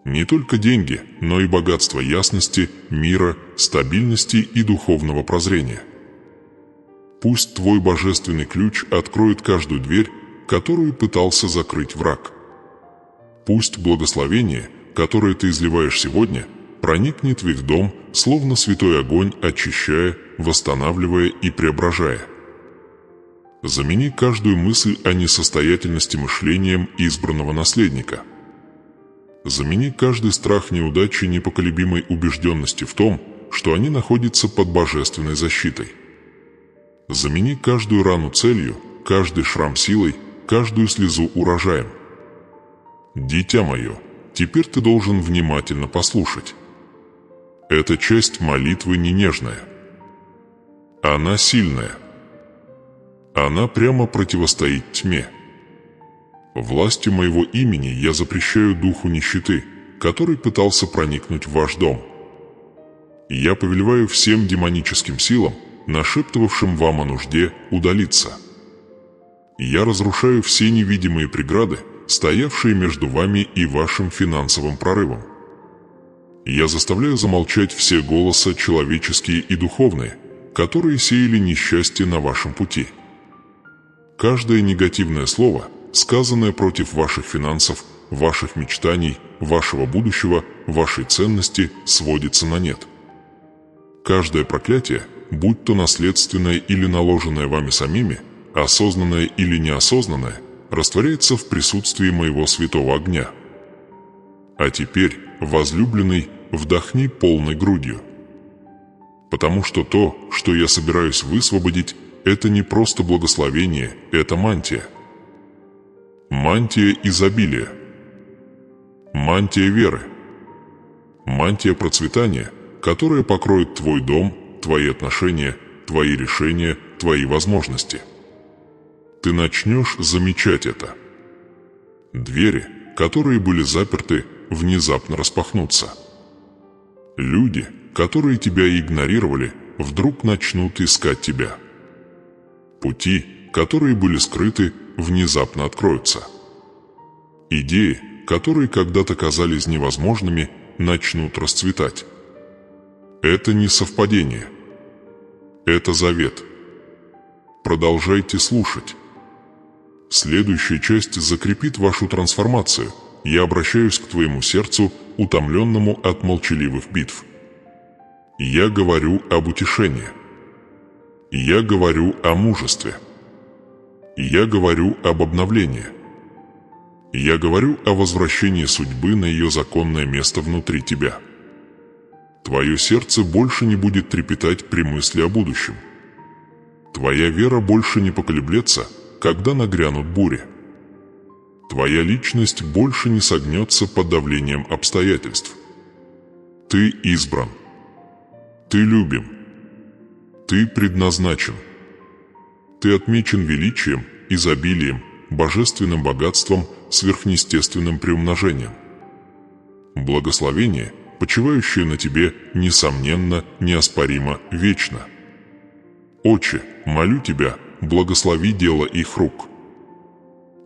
S1: Не только деньги, но и богатство ясности, мира, стабильности и духовного прозрения. Пусть твой божественный ключ откроет каждую дверь, которую пытался закрыть враг. Пусть благословение, которое ты изливаешь сегодня, проникнет в их дом, словно святой огонь, очищая, восстанавливая и преображая. Замени каждую мысль о несостоятельности мышлением избранного наследника. Замени каждый страх неудачи непоколебимой убежденностью в том, что они находятся под божественной защитой. Замени каждую рану целью, каждый шрам силой, каждую слезу урожаем. Дитя мое, теперь ты должен внимательно послушать. Эта часть молитвы не нежная. Она сильная. Она прямо противостоит тьме. Властью моего имени я запрещаю духу нищеты, который пытался проникнуть в ваш дом. Я повелеваю всем демоническим силам, нашептывавшим вам о нужде, удалиться. Я разрушаю все невидимые преграды, стоявшие между вами и вашим финансовым прорывом. Я заставляю замолчать все голоса, человеческие и духовные, которые сеяли несчастье на вашем пути. Каждое негативное слово, сказанное против ваших финансов, ваших мечтаний, вашего будущего, вашей ценности, сводится на нет. Каждое проклятие, будь то наследственное или наложенное вами самими, осознанное или неосознанное, растворяется в присутствии моего святого огня. А теперь, возлюбленный, вдохни полной грудью. Потому что то, что я собираюсь высвободить, это не просто благословение, это мантия. Мантия изобилия. Мантия веры. Мантия процветания, которая покроет твой дом, твои отношения, твои решения, твои возможности. Ты начнешь замечать это. Двери, которые были заперты, внезапно распахнутся. Люди, которые тебя игнорировали, вдруг начнут искать тебя. Пути, которые были скрыты, внезапно откроются. Идеи, которые когда-то казались невозможными, начнут расцветать. Это не совпадение. Это завет. Продолжайте слушать. Следующая часть закрепит вашу трансформацию. Я обращаюсь к твоему сердцу, утомленному от молчаливых битв. Я говорю об утешении. Я говорю о мужестве. Я говорю об обновлении. Я говорю о возвращении судьбы на ее законное место внутри тебя. Твое сердце больше не будет трепетать при мысли о будущем. Твоя вера больше не поколеблется, когда нагрянут бури. Твоя личность больше не согнется под давлением обстоятельств. Ты избран. Ты любим. Ты предназначен. Ты отмечен величием, изобилием, божественным богатством, сверхъестественным приумножением. Благословение, почивающее на тебе, несомненно, неоспоримо, вечно. Отче, молю тебя, благослови дело их рук.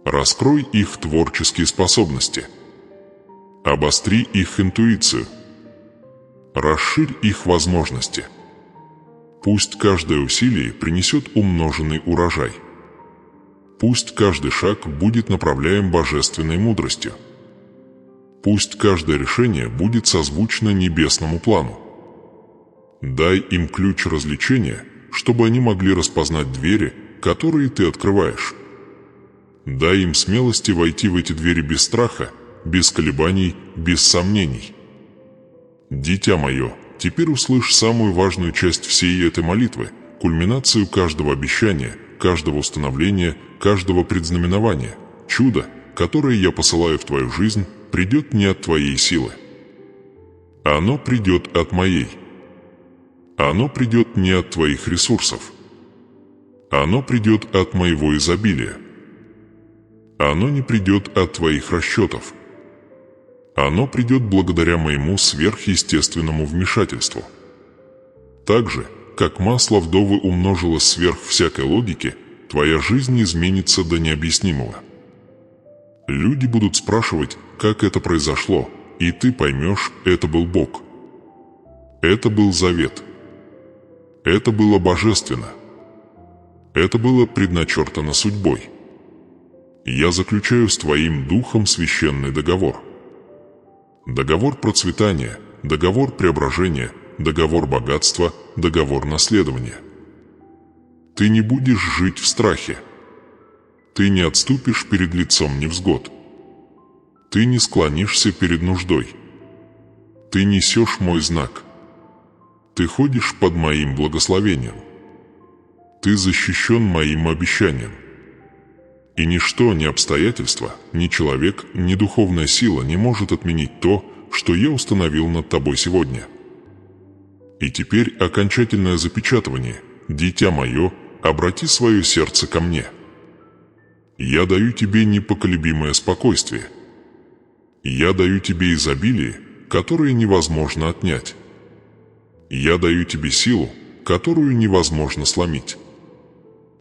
S1: Раскрой их творческие способности. Обостри их интуицию. Расширь их возможности. Пусть каждое усилие принесет умноженный урожай. Пусть каждый шаг будет направляем божественной мудростью. Пусть каждое решение будет созвучно небесному плану. Дай им ключ развлечения, чтобы они могли распознать двери, которые ты открываешь. Дай им смелости войти в эти двери без страха, без колебаний, без сомнений. Дитя мое, теперь услышь самую важную часть всей этой молитвы, кульминацию каждого обещания, каждого установления, каждого предзнаменования. Чудо, которое я посылаю в твою жизнь, придет не от твоей силы. Оно придет от моей. Оно придет не от твоих ресурсов. Оно придет от моего изобилия. Оно не придет от твоих расчетов. Оно придет благодаря моему сверхъестественному вмешательству. Так же, как масло вдовы умножилось сверх всякой логики, твоя жизнь изменится до необъяснимого. Люди будут спрашивать, как это произошло, и ты поймешь, это был Бог. Это был завет. Это было божественно. Это было предначертано судьбой. Я заключаю с твоим духом священный договор. Договор процветания, договор преображения, договор богатства, договор наследования. Ты не будешь жить в страхе. Ты не отступишь перед лицом невзгод. Ты не склонишься перед нуждой. Ты несешь мой знак. Ты ходишь под моим благословением. Ты защищен моим обещанием. И ничто, ни обстоятельства, ни человек, ни духовная сила не может отменить то, что я установил над тобой сегодня. И теперь окончательное запечатывание. Дитя мое, обрати свое сердце ко мне. Я даю тебе непоколебимое спокойствие. Я даю тебе изобилие, которое невозможно отнять. Я даю тебе силу, которую невозможно сломить.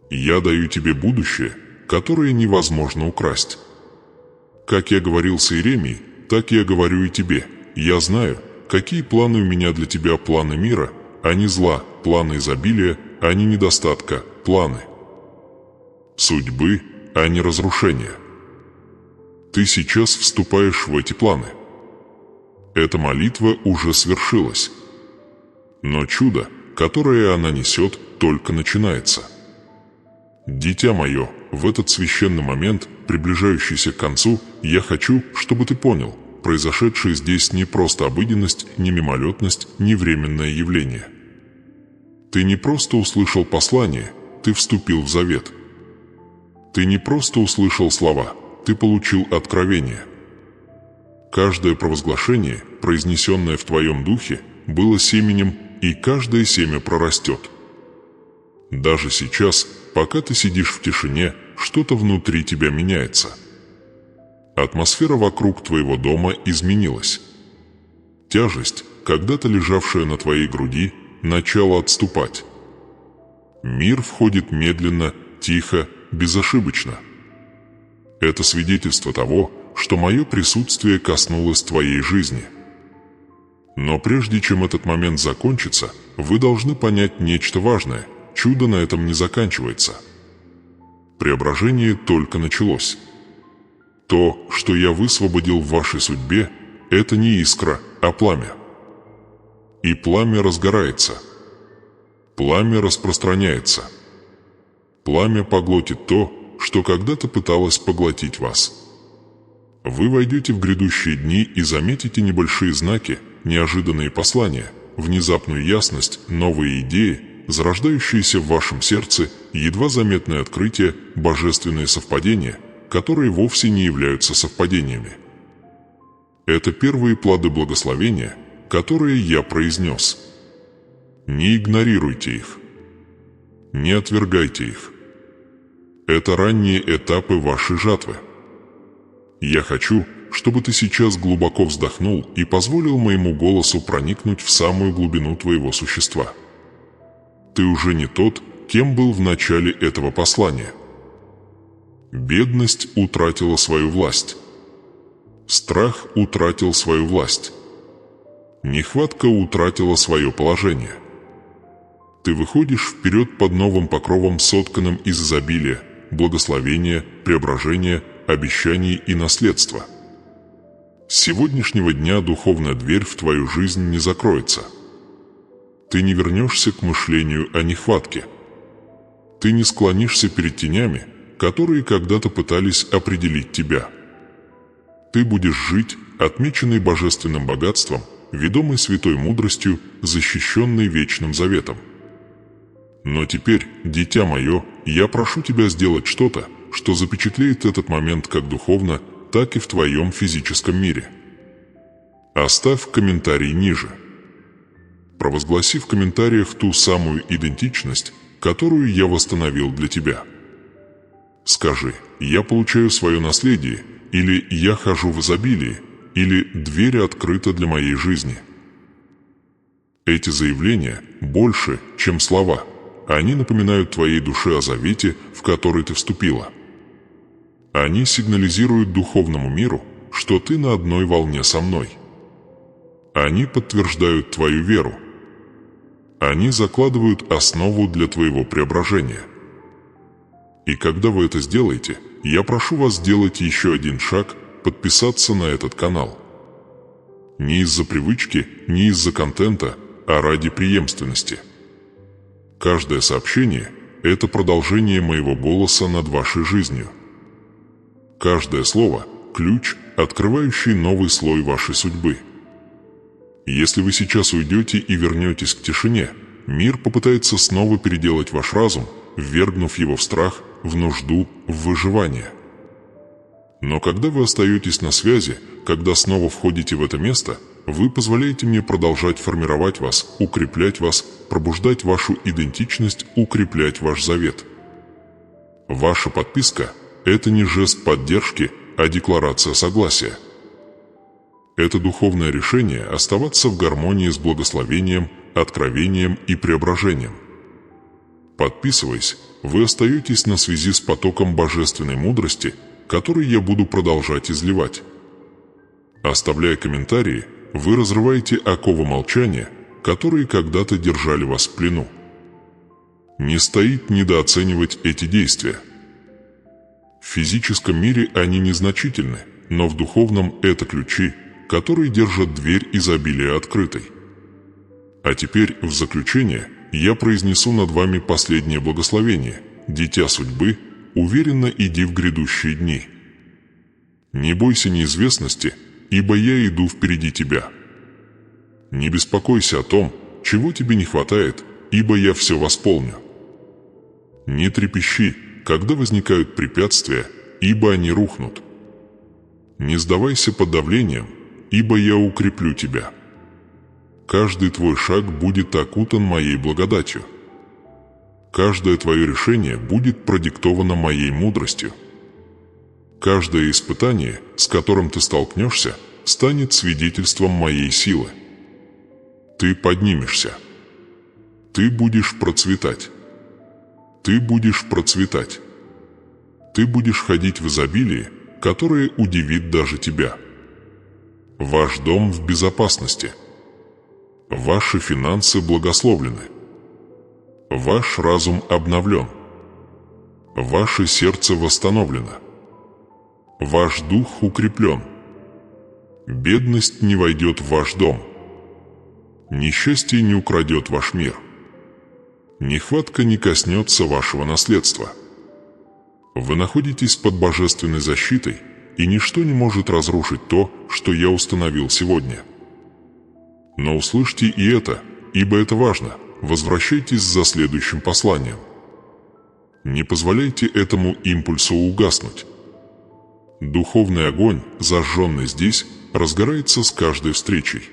S1: Я даю тебе будущее, которое невозможно украсть. Как я говорил с Иеремией, так я говорю и тебе. Я знаю, какие планы у меня для тебя, планы мира, а не зла, планы изобилия, а не недостатка, планы судьбы, а не разрушения. Ты сейчас вступаешь в эти планы. Эта молитва уже свершилась. Но чудо, которое она несет, только начинается. Дитя мое, в этот священный момент, приближающийся к концу, я хочу, чтобы ты понял, произошедшее здесь не просто обыденность, не мимолетность, не временное явление. Ты не просто услышал послание, ты вступил в завет. Ты не просто услышал слова, ты получил откровение. Каждое провозглашение, произнесенное в твоем духе, было семенем, и каждое семя прорастет. Даже сейчас, пока ты сидишь в тишине, что-то внутри тебя меняется. Атмосфера вокруг твоего дома изменилась. Тяжесть, когда-то лежавшая на твоей груди, начала отступать. Мир входит медленно, тихо, безошибочно. Это свидетельство того, что мое присутствие коснулось твоей жизни. Но прежде чем этот момент закончится, вы должны понять нечто важное. Чудо на этом не заканчивается. Преображение только началось. То, что я высвободил в вашей судьбе, это не искра, а пламя. И пламя разгорается. Пламя распространяется. Пламя поглотит то, что когда-то пыталось поглотить вас. Вы войдете в грядущие дни и заметите небольшие знаки, неожиданные послания, внезапную ясность, новые идеи, зарождающиеся в вашем сердце, едва заметные открытия, божественные совпадения, которые вовсе не являются совпадениями. Это первые плоды благословения, которые я произнес. Не игнорируйте их. Не отвергайте их. Это ранние этапы вашей жатвы. Я хочу, чтобы ты сейчас глубоко вздохнул и позволил моему голосу проникнуть в самую глубину твоего существа. Ты уже не тот, кем был в начале этого послания. Бедность утратила свою власть. Страх утратил свою власть. Нехватка утратила свое положение. Ты выходишь вперед под новым покровом, сотканным из изобилия, благословения, преображения, обещаний и наследства. С сегодняшнего дня духовная дверь в твою жизнь не закроется. Ты не вернешься к мышлению о нехватке. Ты не склонишься перед тенями, которые когда-то пытались определить тебя. Ты будешь жить, отмеченный божественным богатством, ведомый святой мудростью, защищенный вечным заветом. Но теперь, дитя мое, я прошу тебя сделать что-то, что запечатлеет этот момент как духовно, так и в твоем физическом мире. Оставь комментарий ниже. Провозгласи в комментариях ту самую идентичность, которую я восстановил для тебя. Скажи: «Я получаю свое наследие», или «Я хожу в изобилии», или «Дверь открыта для моей жизни». Эти заявления больше, чем слова. Они напоминают твоей душе о завете, в который ты вступила. Они сигнализируют духовному миру, что ты на одной волне со мной. Они подтверждают твою веру. Они закладывают основу для твоего преображения. И когда вы это сделаете, я прошу вас сделать еще один шаг, подписаться на этот канал. Не из-за привычки, не из-за контента, а ради преемственности. Каждое сообщение – это продолжение моего голоса над вашей жизнью. Каждое слово – ключ, открывающий новый слой вашей судьбы. Если вы сейчас уйдете и вернетесь к тишине, мир попытается снова переделать ваш разум, ввергнув его в страх, в нужду, в выживание. Но когда вы остаетесь на связи, когда снова входите в это место, вы позволяете мне продолжать формировать вас, укреплять вас, пробуждать вашу идентичность, укреплять ваш завет. Ваша подписка – это не жест поддержки, а декларация согласия. Это духовное решение оставаться в гармонии с благословением, откровением и преображением. Подписываясь, вы остаетесь на связи с потоком божественной мудрости, который я буду продолжать изливать. Оставляя комментарии, вы разрываете оковы молчания, которые когда-то держали вас в плену. Не стоит недооценивать эти действия. В физическом мире они незначительны, но в духовном это ключи, которые держат дверь изобилия открытой. А теперь, в заключение, я произнесу над вами последнее благословение. Дитя судьбы, уверенно иди в грядущие дни. Не бойся неизвестности, ибо я иду впереди тебя. Не беспокойся о том, чего тебе не хватает, ибо я все восполню. Не трепещи, когда возникают препятствия, ибо они рухнут. Не сдавайся под давлением, ибо я укреплю тебя. Каждый твой шаг будет окутан моей благодатью. Каждое твое решение будет продиктовано моей мудростью. Каждое испытание, с которым ты столкнешься, станет свидетельством моей силы. Ты поднимешься. Ты будешь процветать. Ты будешь процветать. Ты будешь ходить в изобилии, которое удивит даже тебя. Ваш дом в безопасности. Ваши финансы благословлены. Ваш разум обновлен. Ваше сердце восстановлено. Ваш дух укреплен. Бедность не войдет в ваш дом. Несчастье не украдет ваш мир. Нехватка не коснется вашего наследства. Вы находитесь под божественной защитой, и ничто не может разрушить то, что я установил сегодня. Но услышьте и это, ибо это важно. Возвращайтесь за следующим посланием. Не позволяйте этому импульсу угаснуть. Духовный огонь, зажженный здесь, разгорается с каждой встречей.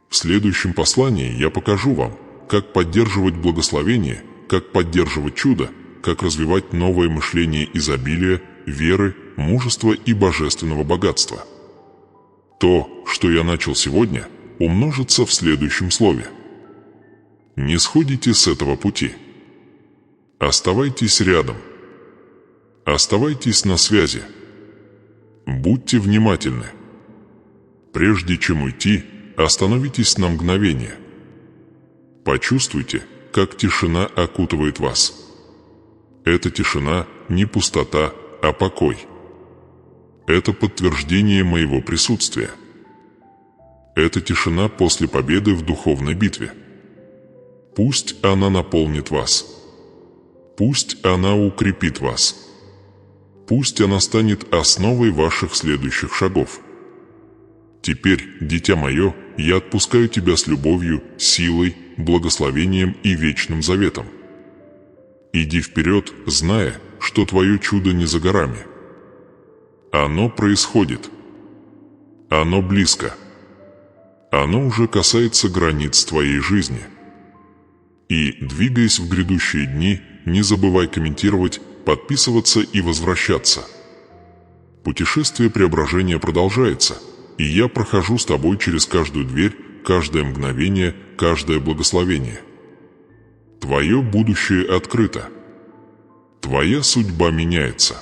S1: В следующем послании я покажу вам, как поддерживать благословение, как поддерживать чудо, как развивать новое мышление изобилия, веры, мужества и божественного богатства. То, что я начал сегодня, умножится в следующем слове. Не сходите с этого пути. Оставайтесь рядом. Оставайтесь на связи. Будьте внимательны. Прежде чем уйти, остановитесь на мгновение. Почувствуйте, как тишина окутывает вас. Эта тишина не пустота, а покой. Это подтверждение моего присутствия. Это тишина после победы в духовной битве. Пусть она наполнит вас. Пусть она укрепит вас. Пусть она станет основой ваших следующих шагов. Теперь, дитя мое, я отпускаю тебя с любовью, силой, благословением и вечным заветом. Иди вперед, зная, что твое чудо не за горами. Оно происходит. Оно близко. Оно уже касается границ твоей жизни. И, двигаясь в грядущие дни, не забывай комментировать, подписываться и возвращаться. Путешествие преображения продолжается, и я прохожу с тобой через каждую дверь, каждое мгновение, каждое благословение. Твое будущее открыто. Твоя судьба меняется.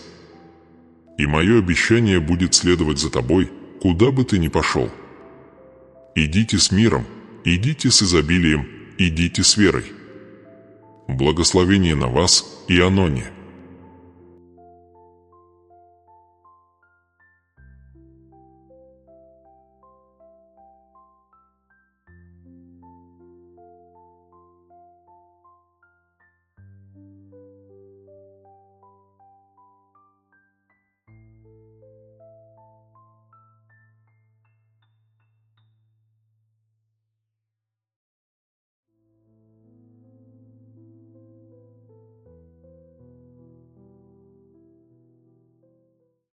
S1: И мое обещание будет следовать за тобой, куда бы ты ни пошел. Идите с миром, идите с изобилием, идите с верой. Благословение на вас и Аноне.